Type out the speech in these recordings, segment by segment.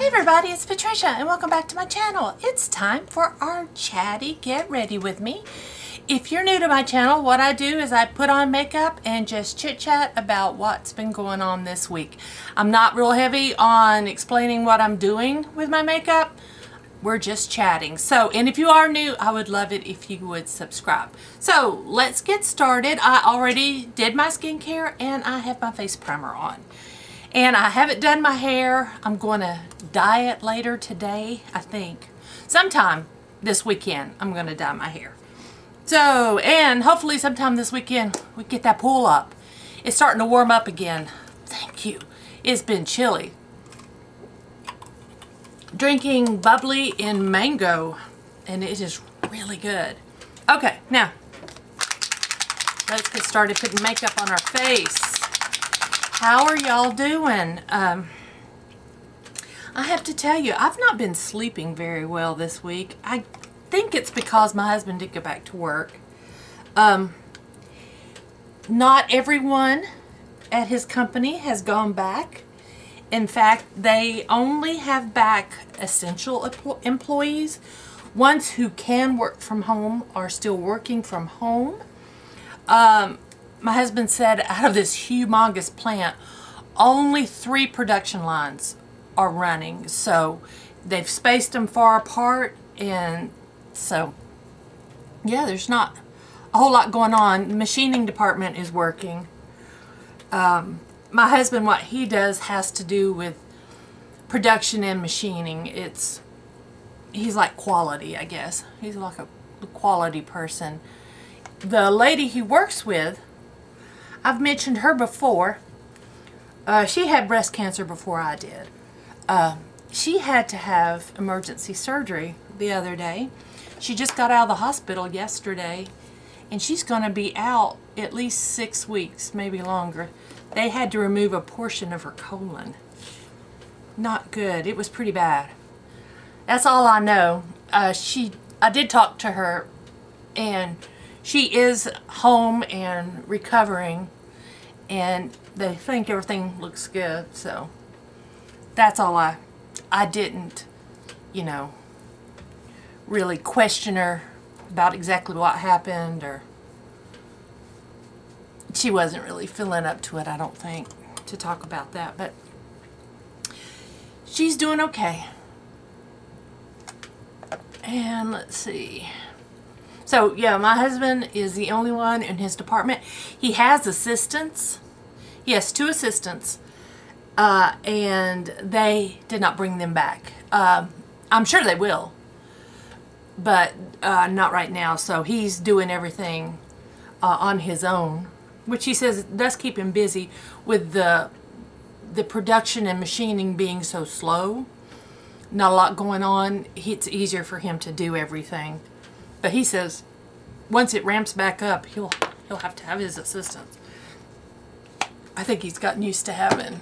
Hey everybody, it's Patricia and welcome back to my channel. It's time for our Chatty Get Ready With Me. If you're new to my channel, what I do is I put on makeup and just chit chat about what's been going on this week. I'm not real heavy on explaining what I'm doing with my makeup. We're just chatting. And if you are new, I would love it if you would subscribe. So let's get started. I already did my skincare and I have my face primer on. And I haven't done my hair. I'm going to dye it later today, I think. Sometime this weekend, I'm going to dye my hair. So, and hopefully sometime this weekend, we get that pool up. It's starting to warm up again. Thank you. It's been chilly. Drinking bubbly and mango, and it is really good. Okay, now, let's get started putting makeup on our face. How are y'all doing? I have to tell you, I've not been sleeping very well this week. I think it's because my husband did go back to work. Not everyone at his company has gone back. In fact, they only have back essential employees. Ones who can work from home are still working from home. My husband said out of this humongous plant, only 3 production lines are running. So they've spaced them far apart, and so yeah, there's not a whole lot going on. The machining department is working. My husband, what he does has to do with production and machining. He's like quality, I guess. He's like a quality person. The lady he works with, I've mentioned her before. She had breast cancer before I did. She had to have emergency surgery the other day. She just got out of the hospital yesterday, and she's going to be out at least 6 weeks, maybe longer. They had to remove a portion of her colon. Not good. It was pretty bad. That's all I know. I did talk to her, and she is home and recovering, and they think everything looks good. So that's all. I didn't, really question her about exactly what happened, or she wasn't really feeling up to it, I don't think, to talk about that. But she's doing okay. And let's see. So, yeah, my husband is the only one in his department. He has assistants. He has 2 assistants. And they did not bring them back. I'm sure they will. But not right now. So he's doing everything on his own, which he says does keep him busy with the production and machining being so slow. Not a lot going on. It's easier for him to do everything. But he says once it ramps back up, he'll have to have his assistants. I think he's gotten used to having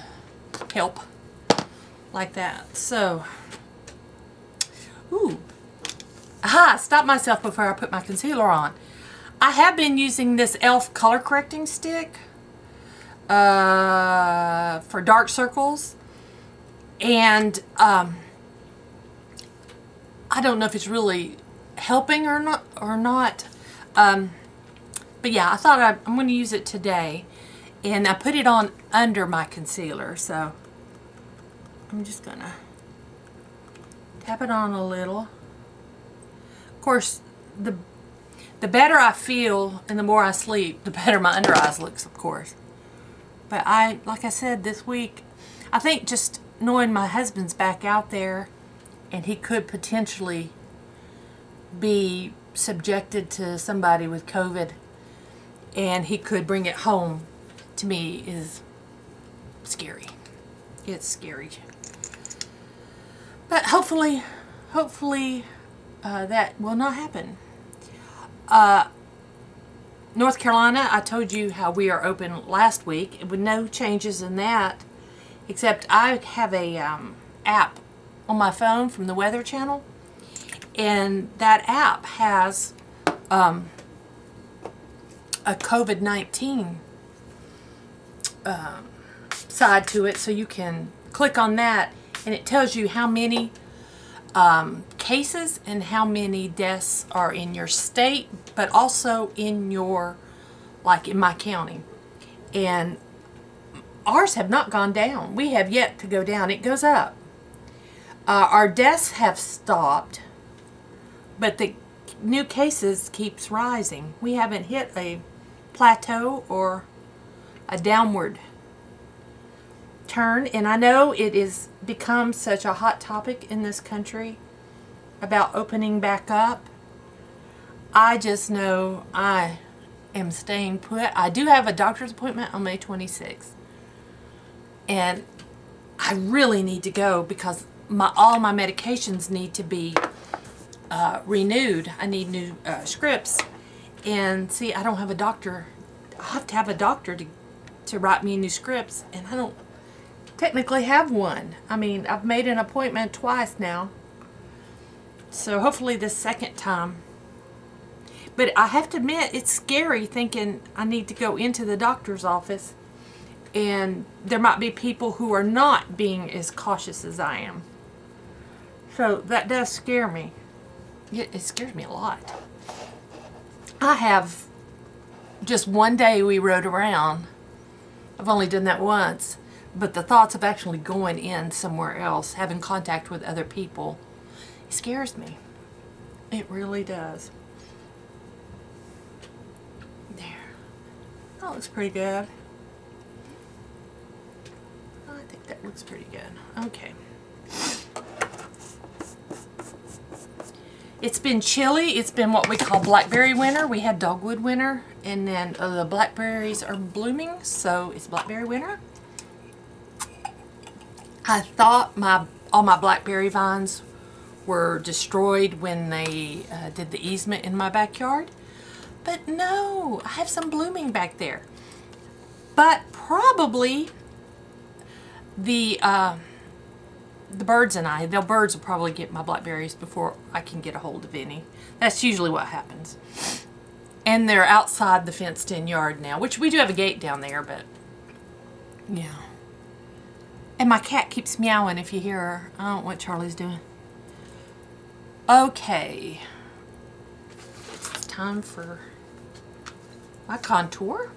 help like that. So, stopped myself before I put my concealer on. I have been using this e.l.f. color correcting stick for dark circles, and I don't know if it's really helping or not. But yeah, I thought I'm going to use it today, and I put it on under my concealer. So I'm just gonna tap it on a little. Of course, the better I feel and the more I sleep, the better my under eyes looks, of course. But like I said, this week, I think just knowing my husband's back out there and he could potentially be subjected to somebody with COVID and he could bring it home, to me is scary. It's scary. But hopefully that will not happen. North Carolina, I told you how we are open last week with no changes in that, except I have a app on my phone from the Weather Channel, and that app has a COVID-19 side to it, so you can click on that And it tells you how many cases and how many deaths are in your state, but also in your, like in my county. And ours have not gone down. We have yet to go down. It goes up. Our deaths have stopped, but the new cases keeps rising. We haven't hit a plateau or a downward turn. And I know it is become such a hot topic in this country about opening back up. I just know I am staying put. I do have a doctor's appointment on May 26th. And I really need to go because all my medications need to be renewed. I need new scripts. And see, I don't have a doctor. I have to have a doctor to write me new scripts. And I don't technically have one. I mean, I've made an appointment twice now. So hopefully this second time. But I have to admit, it's scary thinking I need to go into the doctor's office and there might be people who are not being as cautious as I am. So that does scare me. It scares me a lot. I have just one day we rode around. I've only done that once. But the thoughts of actually going in somewhere else, having contact with other people, it scares me. It really does. There. That looks pretty good. I think that looks pretty good. Okay. It's been chilly. It's been what we call blackberry winter. We had dogwood winter, and then the blackberries are blooming, so it's blackberry winter. I thought all my blackberry vines were destroyed when they did the easement in my backyard. But no, I have some blooming back there. But probably the birds and the birds will probably get my blackberries before I can get a hold of any. That's usually what happens. And they're outside the fenced-in yard now, which we do have a gate down there, but yeah. And my cat keeps meowing if you hear her. I don't know what Charlie's doing. Okay. It's time for my contour.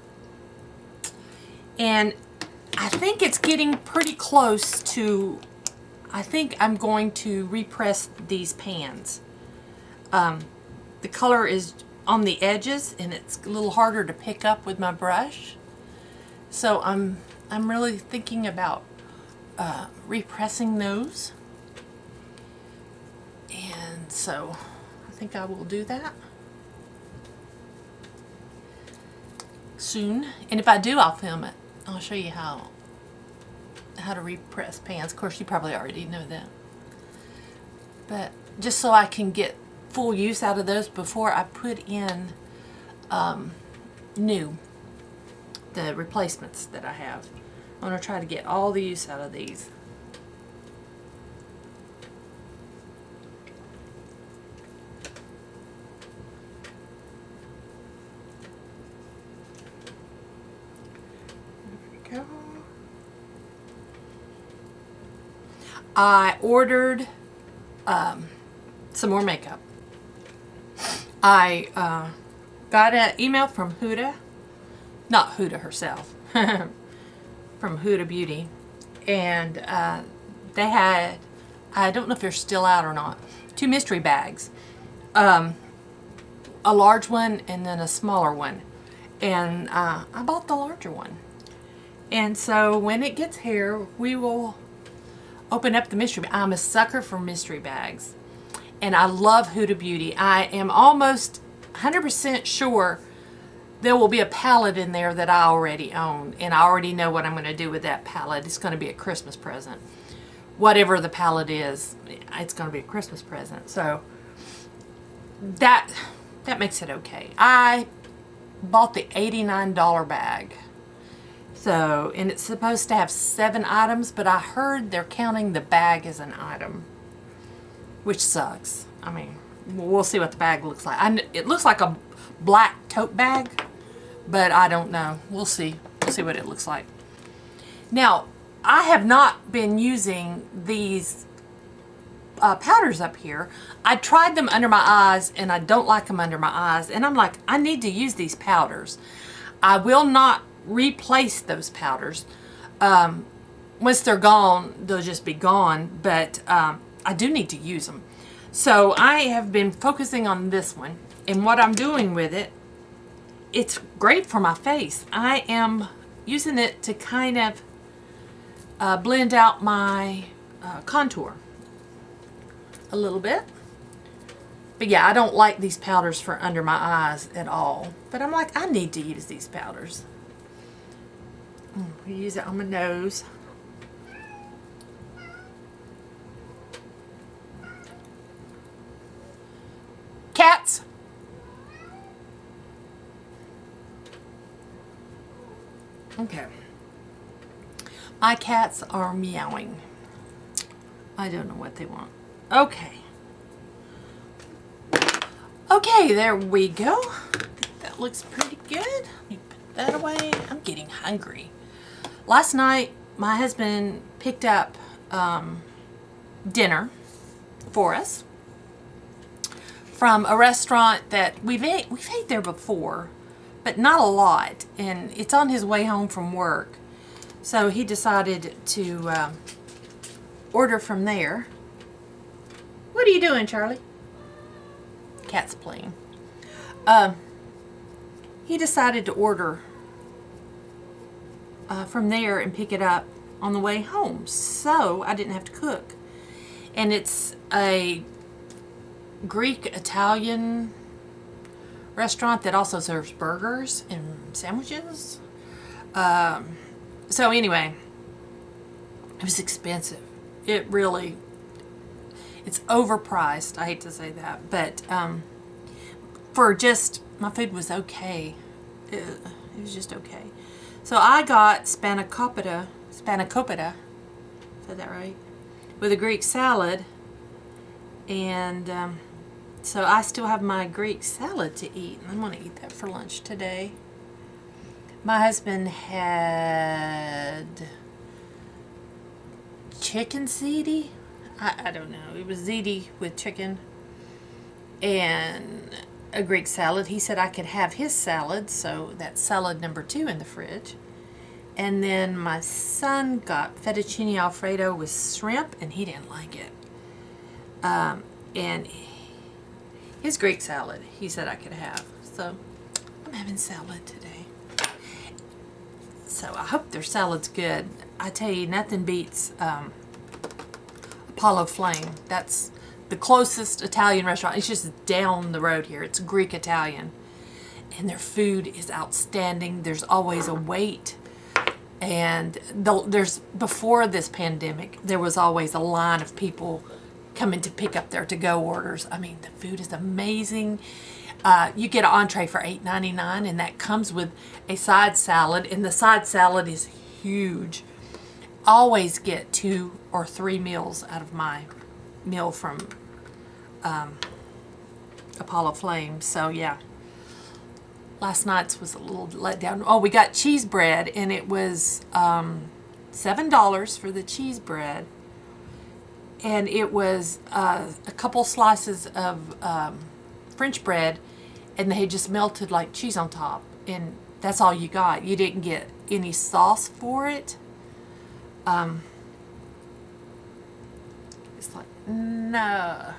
And I think it's getting pretty close to, I think I'm going to repress these pans. The color is on the edges and it's a little harder to pick up with my brush. So I'm really thinking about repressing those, and so I think I will do that soon. And if I do, I'll film it. I'll show you how to repress pans. Of course, you probably already know that, but just so I can get full use out of those before I put in the replacements that I have. I'm going to try to get all the use out of these. There we go. I ordered some more makeup. I got an email from Huda. Not Huda herself. From Huda Beauty, and they had, I don't know if they're still out or not, 2 mystery bags, a large one and then a smaller one, and I bought the larger one. And so when it gets here, we will open up the mystery bag. I'm a sucker for mystery bags, and I love Huda Beauty. I am almost 100% sure there will be a palette in there that I already own, and I already know what I'm going to do with that palette. It's going to be a Christmas present. Whatever the palette is, it's going to be a Christmas present. So that makes it okay. I bought the $89 bag. So, and it's supposed to have 7 items, but I heard they're counting the bag as an item, which sucks. I mean, we'll see what the bag looks like. It looks like a black tote bag, but I don't know. We'll see. We'll see what it looks like. Now, I have not been using these powders up here. I tried them under my eyes and I don't like them under my eyes. And I'm like, I need to use these powders. I will not replace those powders. Once they're gone, they'll just be gone. But I do need to use them. So I have been focusing on this one. And what I'm doing with it, it's great for my face. I am using it to kind of blend out my contour a little bit. But yeah, I don't like these powders for under my eyes at all. But I'm like, I need to use these powders. Use it on my nose. Cats. Okay. My cats are meowing. I don't know what they want. Okay. Okay, there we go. I think that looks pretty good. Let me put that away. I'm getting hungry. Last night, my husband picked up dinner for us from a restaurant that we've ate there before, but not a lot. And it's on his way home from work. So he decided to order from there. What are you doing, Charlie? Cat's playing. He decided to order from there and pick it up on the way home. So I didn't have to cook. And it's a Greek-Italian restaurant that also serves burgers and sandwiches. So anyway, it was expensive. It really, it's overpriced. I hate to say that, but for just, my food was okay. It was just okay. So I got spanakopita, said that right? With a Greek salad, and so I still have my Greek salad to eat. I'm going to eat that for lunch today. My husband had chicken ziti. I don't know. It was ziti with chicken and a Greek salad. He said I could have his salad, so that's salad number 2 in the fridge. And then my son got fettuccine alfredo with shrimp, and he didn't like it. And his Greek salad, he said I could have. So I'm having salad today. So I hope their salad's good. I tell you, nothing beats Apollo Flame. That's the closest Italian restaurant. It's just down the road here. It's Greek Italian. And their food is outstanding. There's always a wait. And before this pandemic, there was always a line of people coming to pick up their to-go orders. I mean, the food is amazing. You get an entree for $8.99, and that comes with a side salad, and the side salad is huge. Always get 2 or 3 meals out of my meal from Apollo Flame. So yeah, last night's was a little let down. Oh, we got cheese bread, and it was $7 for the cheese bread, and it was a couple slices of French bread, and they just melted like cheese on top, and that's all you got. You didn't get any sauce for it. It's like, no.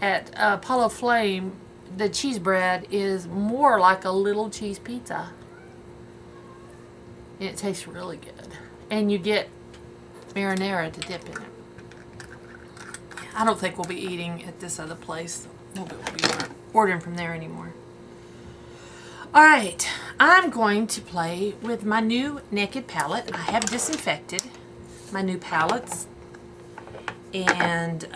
At Apollo Flame, the cheese bread is more like a little cheese pizza. And it tastes really good. And you get marinara to dip in it. I don't think we'll be eating at this other place. We'll be ordering from there anymore. Alright, I'm going to play with my new Naked palette. I have disinfected my new palettes, and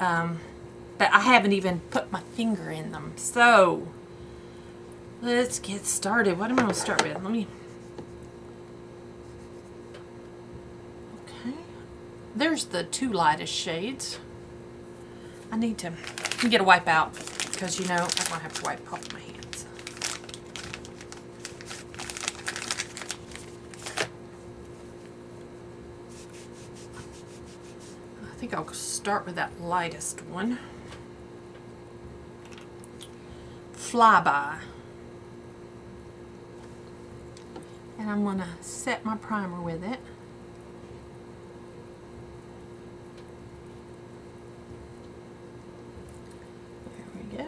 but I haven't even put my finger in them. So let's get started. What am I going to start with? Okay. There's the 2 lightest shades. I need to get a wipe out, because you know I'm going to have to wipe off my hands. think I'll start with that lightest one. Flyby. And I'm going to set my primer with it. There we go.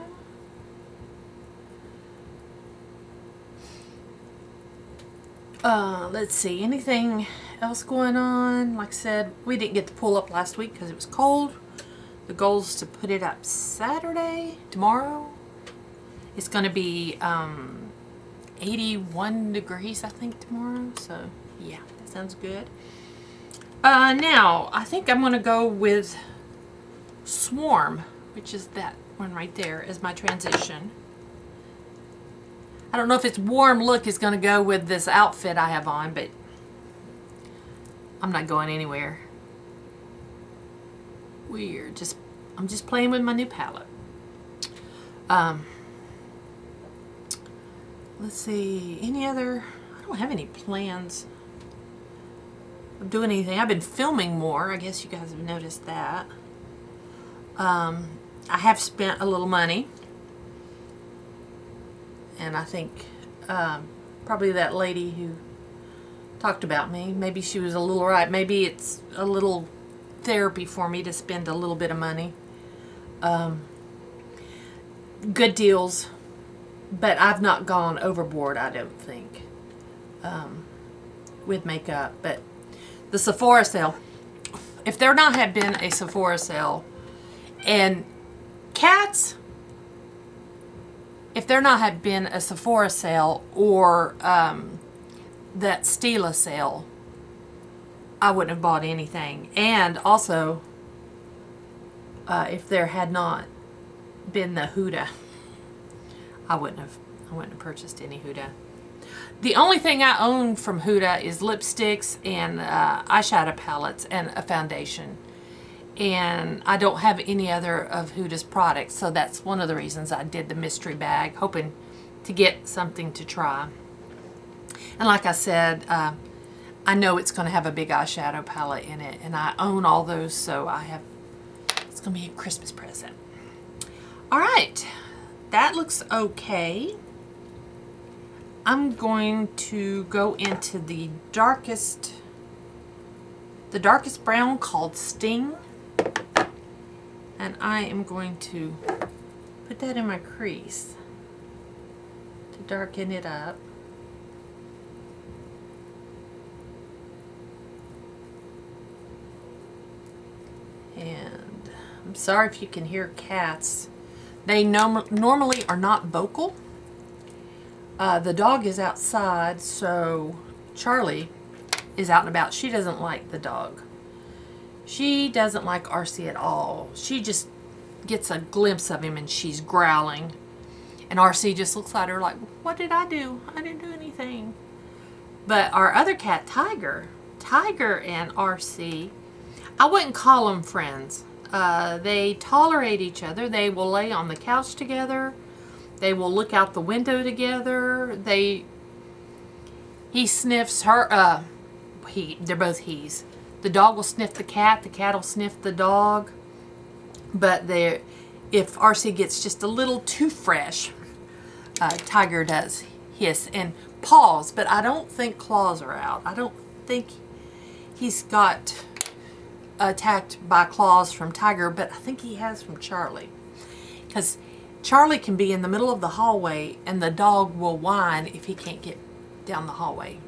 Let's see, anything else going on? Like I said, we didn't get the pull up last week because it was cold. The goal is to put it up Saturday, tomorrow. It's going to be 81 degrees, I think, tomorrow. So, yeah, that sounds good. Now, I think I'm going to go with Swarm, which is that one right there, as my transition. I don't know if its warm look is going to go with this outfit I have on, but I'm not going anywhere. Weird. I'm just playing with my new palette. Let's see, any other, I don't have any plans of doing anything. I've been filming more. I guess you guys have noticed that. I have spent a little money. And I think probably that lady who talked about me, maybe she was a little right. Maybe it's a little therapy for me to spend a little bit of money. Good deals. But I've not gone overboard, I don't think, with makeup. But the Sephora sale, if there not had been a Sephora sale, and cats, if there not had been a Sephora sale or that Stila sale, I wouldn't have bought anything. And also, if there had not been the Huda, I wouldn't have purchased any Huda. The only thing I own from Huda is lipsticks and eyeshadow palettes and a foundation. And I don't have any other of Huda's products, so that's one of the reasons I did the mystery bag, hoping to get something to try. And like I said, I know it's going to have a big eyeshadow palette in it, and I own all those, so it's going to be a Christmas present. All right. That looks okay. I'm going to go into the darkest brown called Sting. And I am going to put that in my crease to darken it up. And I'm sorry if you can hear cats. They normally are not vocal. The dog is outside, so Charlie is out and about. She doesn't like the dog. She doesn't like RC at all. She just gets a glimpse of him and she's growling. And RC just looks at her like, what did I do? I didn't do anything. But our other cat, Tiger and RC, I wouldn't call them friends. They tolerate each other. They will lay on the couch together. They will look out the window together. He sniffs her. They're both he's. The dog will sniff the cat will sniff the dog. But if RC gets just a little too fresh, Tiger does hiss and paws. But I don't think claws are out. I don't think he's got attacked by claws from Tiger, but I think he has from Charlie. Because Charlie can be in the middle of the hallway and the dog will whine if he can't get down the hallway.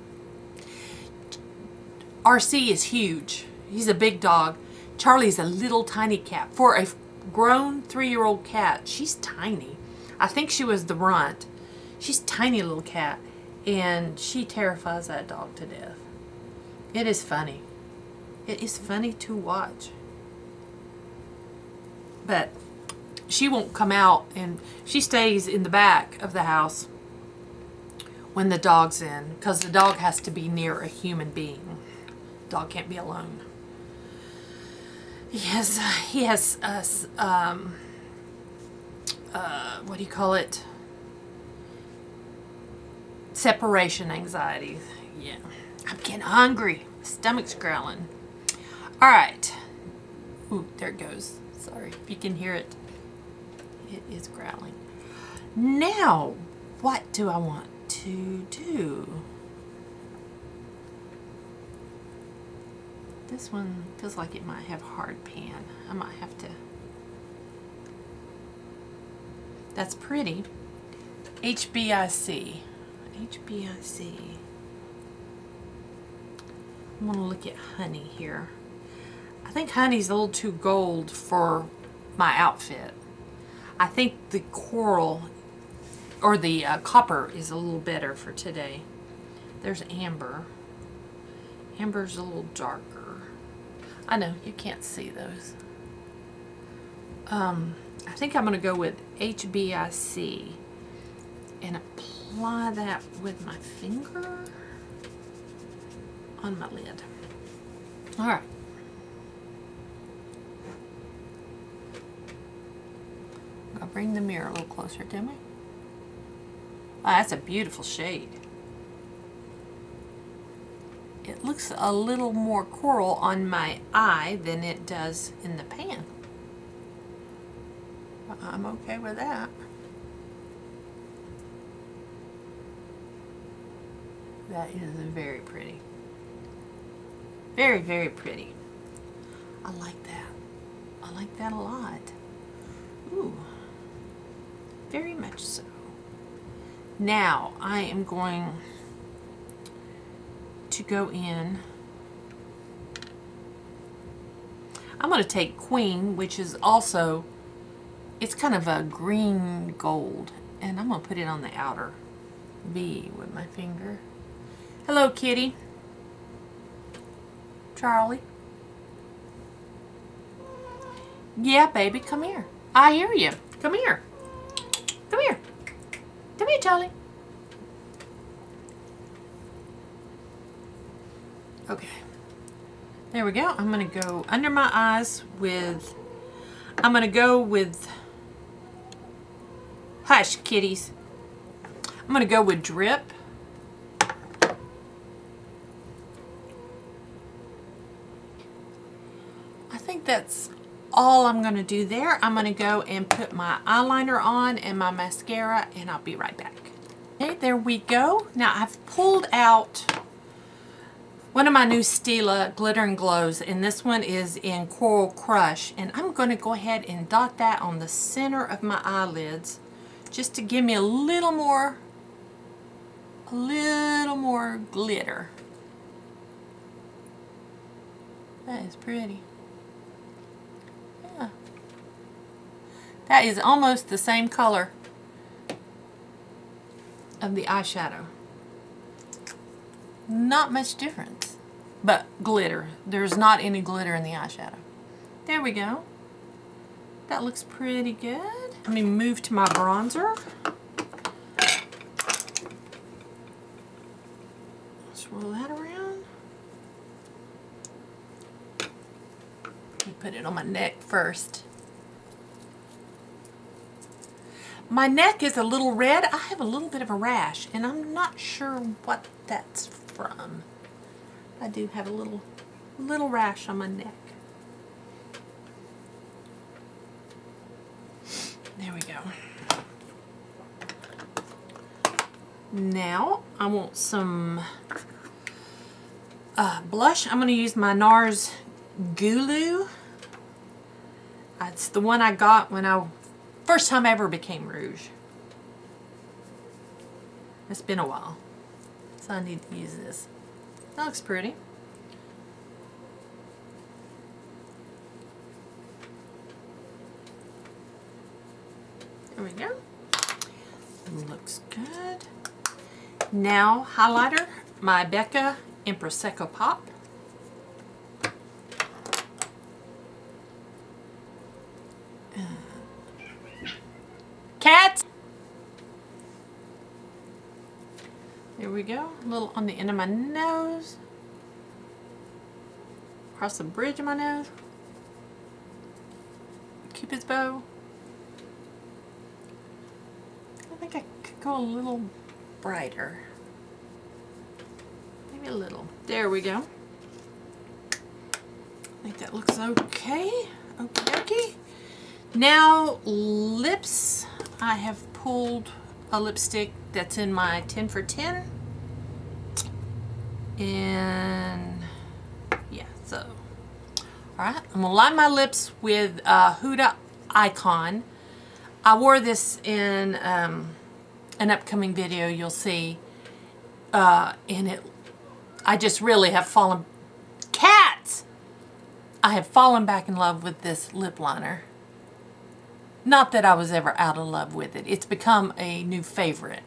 RC is huge. He's a big dog. Charlie's a little tiny cat. For a grown 3-year-old cat, she's tiny. I think she was the runt. She's a tiny little cat, and she terrifies that dog to death. It is funny. It is funny to watch. But she won't come out, and she stays in the back of the house when the dog's in, because the dog has to be near a human being. The dog can't be alone. He has what do you call it? Separation anxiety. Yeah. I'm getting hungry. My stomach's growling. All right. Ooh, there it goes. Sorry if you can hear it. It is growling. Now, what do I want to do? This one feels like it might have hard pan. I might have to. That's pretty. HBIC. HBIC. I'm gonna look at Honey here. I think Honey's a little too gold for my outfit. I think the coral or the copper is a little better for today. There's Amber. Amber's a little darker. I know you can't see those. I think I'm gonna go with HBIC and apply that with my finger on my lid. All right. I'll bring the mirror a little closer to me. Oh, that's a beautiful shade. It looks a little more coral on my eye than it does in the pan. I'm okay with that. That is very pretty. Very, very pretty. I like that. I like that a lot. Ooh. Very much so. Now I am going to go in. I'm going to take Queen, which is also, it's kind of a green gold, and I'm going to put it on the outer V with my finger. Hello, kitty. Charlie. Yeah, baby, come here. I hear you. Come here. Come here. Come here, Charlie. Okay. There we go. I'm going to go under my eyes with, I'm going to go with, hush, kitties. I'm going to go with Drip. I think that's all I'm going to do there. I'm going to go and put my eyeliner on and my mascara, and I'll be right back. Okay, there we go. Now I've pulled out one of my new Stila Glitter and Glows, and this one is in Coral Crush, and I'm going to go ahead and dot that on the center of my eyelids just to give me a little more glitter. That is pretty. Yeah. That is almost the same color of the eyeshadow. Not much difference, but glitter. There's not any glitter in the eyeshadow. There we go. That looks pretty good. Let me move to my bronzer. Swirl that around. Let me put it on my neck first. My neck is a little red. I have a little bit of a rash, and I'm not sure what that's from. I do have a little rash on my neck. There we go. Now I want some blush. I'm going to use my NARS Gulu. It's the one I got when first time I ever became rouge. It's been a while, so I need to use this. That looks pretty. There we go. Looks good. Now highlighter, my Becca in Prosecco Pop. Cats! There we go. A little on the end of my nose. Across the bridge of my nose. Cupid's bow. I think I could go a little brighter. Maybe a little. There we go. think that looks okay. Okay. Now, lips. I have pulled a lipstick that's in my 10 for 10. And yeah, so. Alright, I'm going to line my lips with Huda Icon. I wore this in an upcoming video you'll see. And I just really have fallen... Cats! I have fallen back in love with this lip liner. Not that I was ever out of love with it. It's become a new favorite.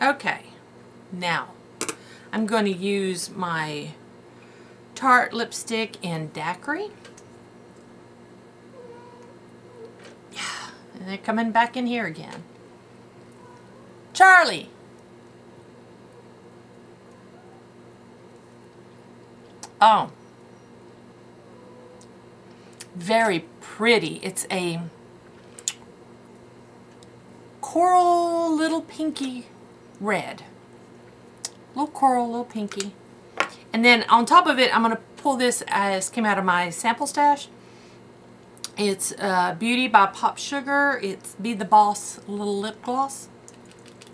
Okay, now I'm going to use my Tarte lipstick in Daiquiri. Yeah, and they're coming back in here again. Charlie! Oh, very pretty. It's a coral little pinky red. Little coral, little pinky. And then on top of it, I'm going to pull this as came out of my sample stash. It's Beauty by Pop Sugar. It's Be the Boss little lip gloss.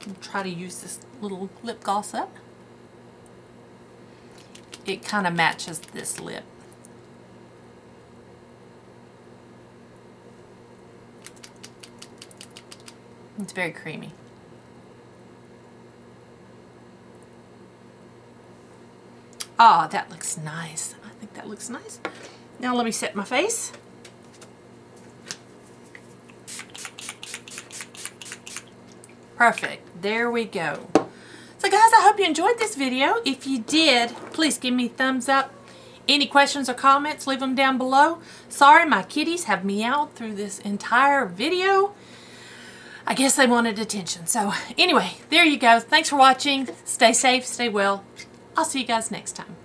I'll try to use this little lip gloss up. It kind of matches this lip. It's very creamy. Oh, that looks nice. I think that looks nice. Now let me set my face. Perfect. There we go. So guys, I hope you enjoyed this video. If you did, please give me a thumbs up. Any questions or comments, leave them down below. Sorry, my kitties have meowed through this entire video. I guess they wanted attention. So anyway, there you go. Thanks for watching. Stay safe, stay well. I'll see you guys next time.